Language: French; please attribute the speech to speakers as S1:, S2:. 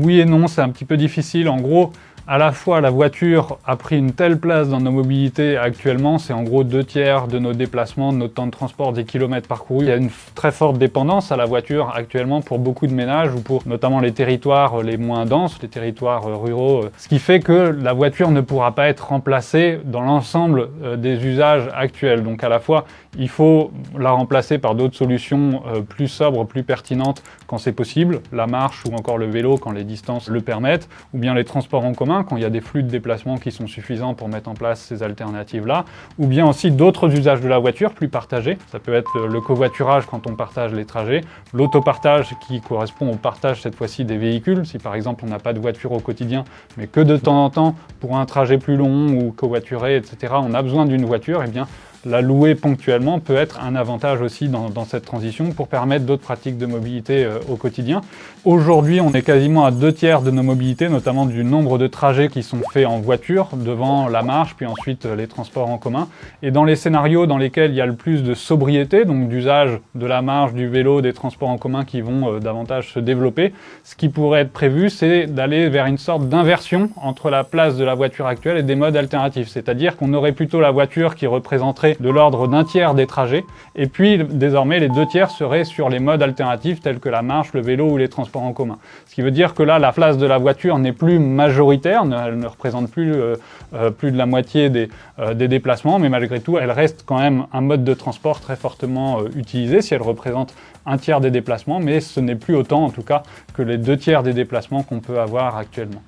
S1: Oui et non, c'est un petit peu difficile. En gros, à la fois la voiture a pris une telle place dans nos mobilités actuellement, c'est en gros 2/3 de nos déplacements, de notre temps de transport, des kilomètres parcourus. Il y a une très forte dépendance à la voiture actuellement pour beaucoup de ménages ou pour notamment les territoires les moins denses, les territoires ruraux, ce qui fait que la voiture ne pourra pas être remplacée dans l'ensemble des usages actuels. Donc à la fois, il faut la remplacer par d'autres solutions plus sobres, plus pertinentes quand c'est possible, la marche ou encore le vélo quand les distances le permettent, ou bien les transports en commun quand il y a des flux de déplacement qui sont suffisants pour mettre en place ces alternatives-là, ou bien aussi d'autres usages de la voiture plus partagés. Ça peut être le covoiturage quand on partage les trajets, l'autopartage qui correspond au partage cette fois-ci des véhicules, si par exemple on n'a pas de voiture au quotidien, mais que de temps en temps, pour un trajet plus long ou covoiturer, etc., on a besoin d'une voiture, eh bien la louer ponctuellement peut être un avantage aussi dans cette transition pour permettre d'autres pratiques de mobilité au quotidien. Aujourd'hui, on est quasiment à 2/3 de nos mobilités, notamment du nombre de trajets qui sont faits en voiture, devant la marche, puis ensuite les transports en commun. Et dans les scénarios dans lesquels il y a le plus de sobriété, donc d'usage de la marche, du vélo, des transports en commun qui vont davantage se développer, ce qui pourrait être prévu, c'est d'aller vers une sorte d'inversion entre la place de la voiture actuelle et des modes alternatifs. C'est-à-dire qu'on aurait plutôt la voiture qui représenterait de l'ordre d'1/3 des trajets, et puis désormais les 2/3 seraient sur les modes alternatifs tels que la marche, le vélo ou les transports en commun. Ce qui veut dire que là, la place de la voiture n'est plus majoritaire, elle ne représente plus de la moitié des déplacements, mais malgré tout, elle reste quand même un mode de transport très fortement utilisé, si elle représente 1/3 des déplacements, mais ce n'est plus autant en tout cas que les 2/3 des déplacements qu'on peut avoir actuellement.